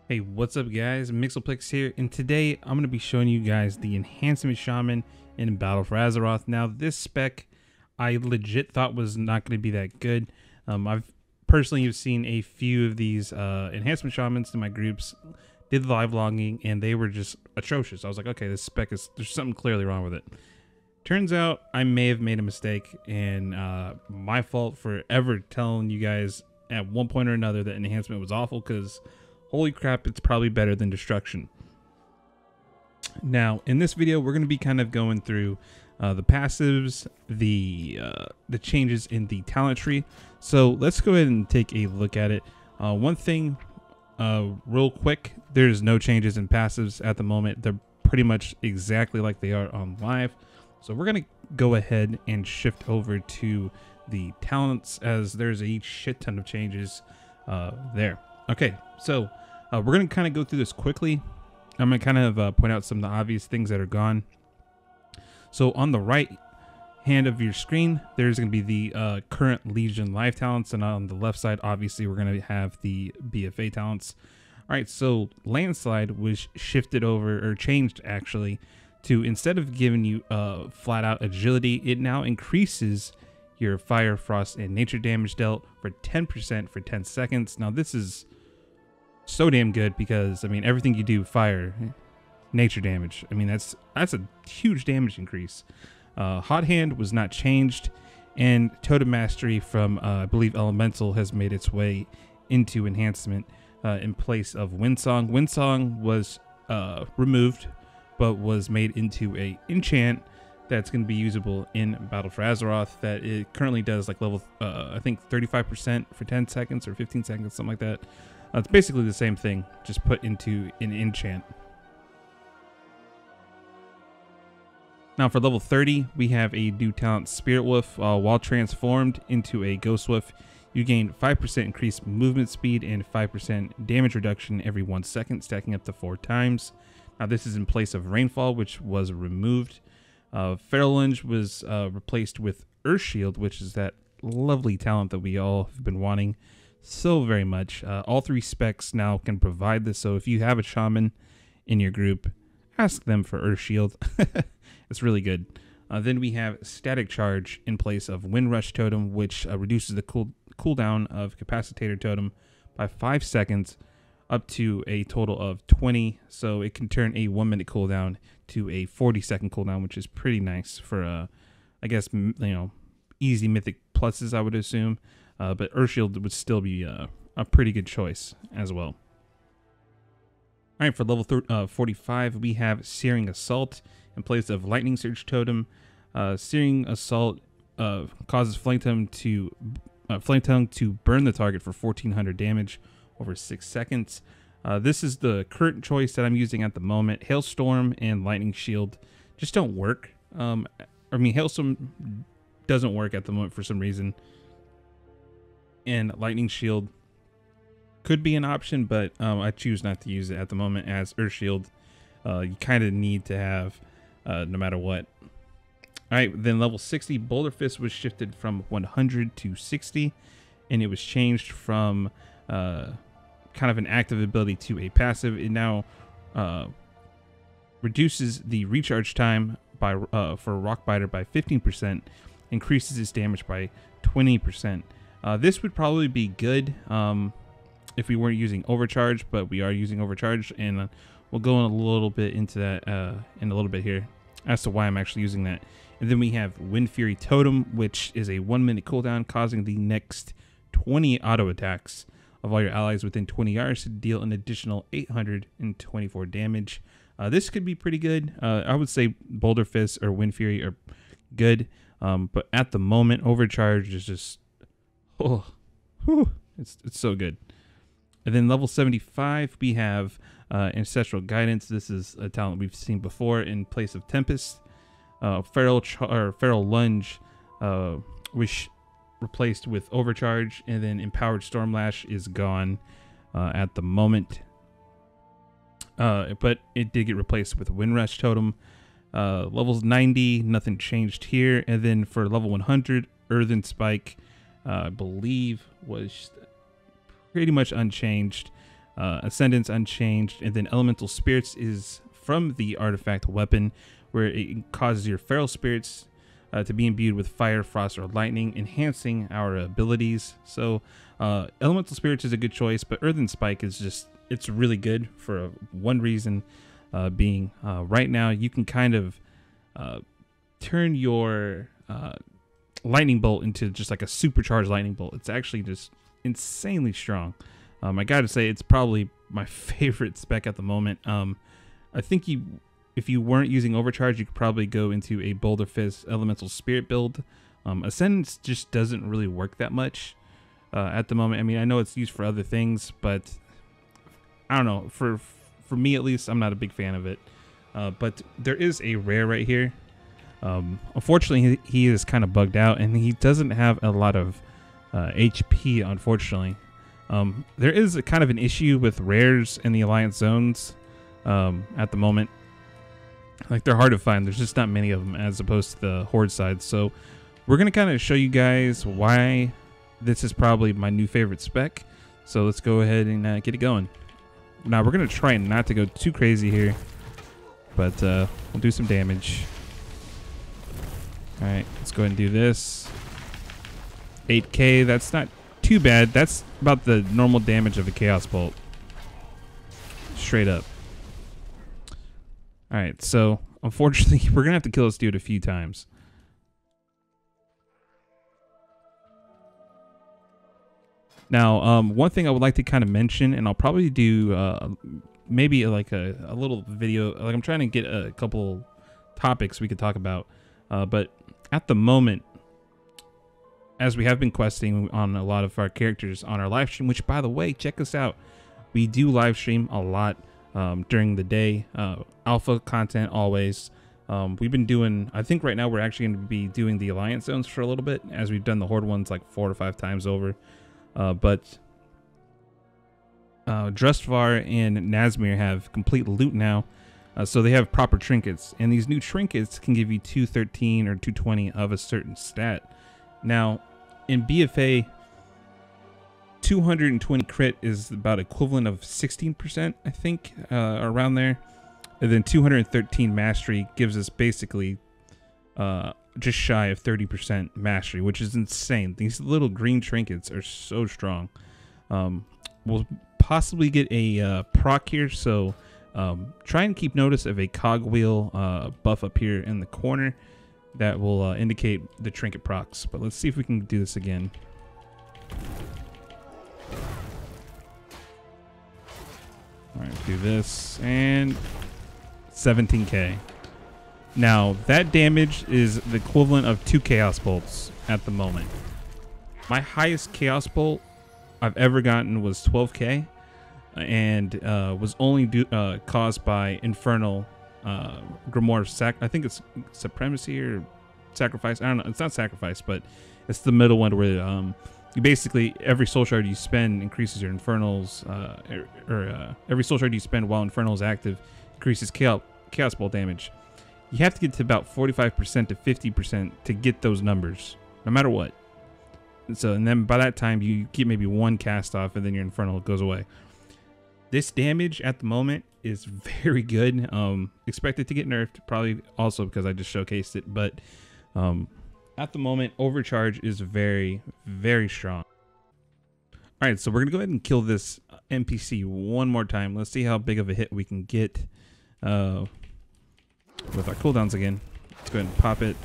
Hey, what's up guys? Mixelplex here, and today I'm going to be showing you guys the Enhancement Shaman in Battle for Azeroth. Now this spec I legit thought was not going to be that good. I've personally seen a few of these Enhancement Shamans in my groups, did live logging, and they were just atrocious. I was like, okay, this spec there's something clearly wrong with it. Turns out I may have made a mistake, and my fault for ever telling you guys at one point or another that enhancement was awful, because holy crap, it's probably better than destruction. Now, in this video, we're going to be kind of going through the passives, the changes in the talent tree. So let's go ahead and take a look at it. One thing, real quick, there's no changes in passives at the moment. They're pretty much exactly like they are on live. So we're going to go ahead and shift over to the talents, as there's a shit ton of changes there. Okay, so we're going to kind of go through this quickly. I'm going to kind of point out some of the obvious things that are gone. So on the right hand of your screen, there's going to be the current Legion live talents, and on the left side, obviously, we're going to have the BFA talents. All right, so Landslide was shifted over, or changed actually, to instead of giving you flat out agility, it now increases your fire, frost, and nature damage dealt for 10% for 10 seconds. Now this is so damn good, because I mean, everything you do, fire, nature damage, I mean, that's a huge damage increase. Hot hand was not changed, and totem mastery from I believe elemental has made its way into enhancement in place of windsong. Windsong was removed, but was made into a enchant that's going to be usable in Battle for Azeroth. That it currently does like level I think 35% for 10 seconds or 15 seconds, something like that. It's basically the same thing, just put into an enchant. Now for level 30, we have a new talent, Spirit Wolf. While transformed into a Ghost Wolf, you gain 5% increased movement speed and 5% damage reduction every 1 second, stacking up to 4 times. Now this is in place of Rainfall, which was removed. Feral Lunge was replaced with Earth Shield, which is that lovely talent that we all have been wanting so very much. All 3 specs now can provide this, so if you have a shaman in your group, ask them for Earth Shield. It's really good. Then we have Static Charge in place of Windrush Totem, which reduces the cooldown of Capacitator Totem by 5 seconds up to a total of 20. So it can turn a 1 minute cooldown to a 40-second cooldown, which is pretty nice for, I guess, you know, easy mythic pluses, I would assume. But Earthshield would still be a pretty good choice as well. All right, for level 45, we have Searing Assault in place of Lightning Surge Totem. Searing Assault causes Flame Tongue to burn the target for 1400 damage over 6 seconds. This is the current choice that I'm using at the moment. Hailstorm and Lightning Shield just don't work. I mean, Hailstorm doesn't work at the moment for some reason, and Lightning Shield could be an option, but I choose not to use it at the moment, as Earth Shield you kind of need to have no matter what. All right, then level 60, Boulderfist was shifted from 100 to 60, and it was changed from kind of an active ability to a passive. It now reduces the recharge time by for Rockbiter by 15%, increases its damage by 20%. This would probably be good if we weren't using Overcharge, but we are using Overcharge, and we'll go in a little bit into that in a little bit here as to why I'm actually using that. And then we have Wind Fury Totem, which is a 1 minute cooldown, causing the next 20 auto attacks of all your allies within 20 yards to deal an additional 824 damage. This could be pretty good. I would say Boulder Fist or Wind Fury are good, but at the moment, Overcharge is just, it's so good. And then level 75, we have Ancestral Guidance. This is a talent we've seen before in place of Tempest. Feral Lunge was replaced with Overcharge, and then Empowered Stormlash is gone at the moment. But it did get replaced with Windrush Totem. Levels 90, nothing changed here. And then for level 100, Earthen Spike, I believe, was pretty much unchanged. Ascendance unchanged, and then Elemental Spirits is from the artifact weapon, where it causes your feral spirits to be imbued with fire, frost, or lightning, enhancing our abilities. So Elemental Spirits is a good choice, but Earthen Spike is just, it's really good for one reason being right now you can kind of turn your lightning bolt into just like a supercharged lightning bolt. It's actually just insanely strong. I gotta say, it's probably my favorite spec at the moment. I think if you weren't using Overcharge, you could probably go into a Boulderfist Elemental Spirit build. Ascendance just doesn't really work that much at the moment. I mean, I know it's used for other things, but I don't know. For me at least, I'm not a big fan of it. But there is a rare right here. Unfortunately, he is kind of bugged out, and he doesn't have a lot of HP, unfortunately. There is a kind of an issue with rares in the Alliance zones at the moment. Like, they're hard to find. There's just not many of them as opposed to the Horde side. So we're going to kind of show you guys why this is probably my new favorite spec. So let's go ahead and get it going. Now, we're going to try not to go too crazy here, but we'll do some damage. All right, let's go ahead and do this. 8k, that's not too bad. That's about the normal damage of a Chaos Bolt. Straight up. All right, so unfortunately, we're going to have to kill this dude a few times. Now, one thing I would like to kind of mention, and I'll probably do maybe like a little video. Like, I'm trying to get a couple topics we could talk about. But at the moment, as we have been questing on a lot of our characters on our live stream, which, by the way, check us out. We do live stream a lot during the day. Alpha content always. We've been doing, I think right now we're actually going to be doing the Alliance zones for a little bit, as we've done the Horde ones like 4 to 5 times over. But Drustvar and Nazmir have complete loot now. So they have proper trinkets, and these new trinkets can give you 213 or 220 of a certain stat. Now, in BFA, 220 crit is about equivalent of 16%, I think, around there. And then 213 mastery gives us basically just shy of 30% mastery, which is insane. These little green trinkets are so strong. We'll possibly get a proc here, so try and keep notice of a cogwheel buff up here in the corner that will indicate the trinket procs. But let's see if we can do this again. All right, do this, and 17k. Now, that damage is the equivalent of 2 Chaos Bolts at the moment. My highest Chaos Bolt I've ever gotten was 12k, and was only caused by Infernal Grimoire I think it's Supremacy or Sacrifice. I don't know. It's not Sacrifice, but it's the middle one where you basically, every soul shard you spend increases your Infernals, every soul shard you spend while Infernal is active increases Chaos Bolt damage. You have to get to about 45% to 50% to get those numbers, no matter what. And then by that time, you get maybe 1 cast off, and then your Infernal goes away. This damage at the moment is very good. Expect it to get nerfed, probably also because I just showcased it. But at the moment, Overcharge is very, very strong. All right, so we're going to go ahead and kill this NPC one more time. Let's see how big of a hit we can get with our cooldowns again. Let's go ahead and pop it.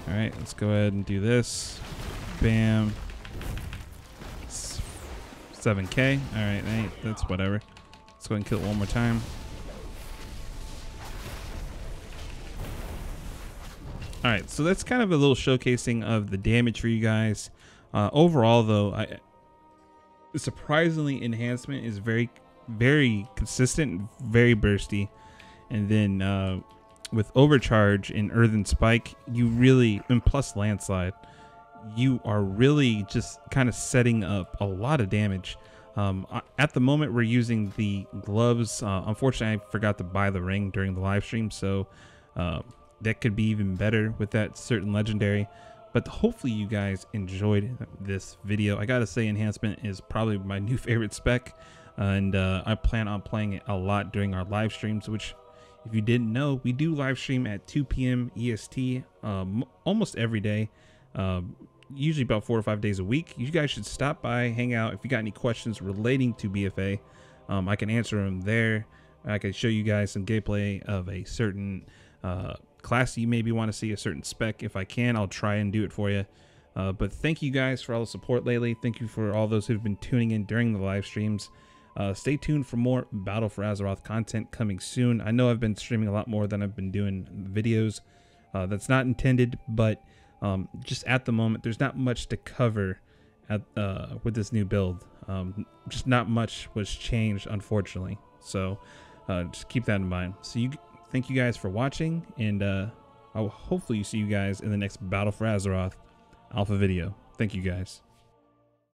All right, let's go ahead and do this. Bam. 7k. All right, that's whatever. Let's go ahead and kill it one more time. All right, so that's kind of a little showcasing of the damage for you guys. Overall, though, surprisingly, Enhancement is very, very consistent, very bursty. And then with Overcharge and Earthen Spike, you really, and plus Landslide, you are really just kind of setting up a lot of damage. At the moment, we're using the gloves. Unfortunately, I forgot to buy the ring during the live stream, so that could be even better with that certain legendary. But hopefully you guys enjoyed this video. I gotta say, Enhancement is probably my new favorite spec, and I plan on playing it a lot during our live streams, which, if you didn't know, we do live stream at 2 p.m. EST almost every day, usually about 4 or 5 days a week. You guys should stop by, hang out. If you got any questions relating to BFA, I can answer them there. I can show you guys some gameplay of a certain class you maybe want to see, a certain spec. If I can, I'll try and do it for you. But thank you guys for all the support lately. Thank you for all those who've been tuning in during the live streams. Stay tuned for more Battle for Azeroth content coming soon. I know I've been streaming a lot more than I've been doing videos. That's not intended, but just at the moment, there's not much to cover with this new build. Just not much was changed, unfortunately. So just keep that in mind. So thank you guys for watching, and I will hopefully see you guys in the next Battle for Azeroth alpha video. Thank you guys.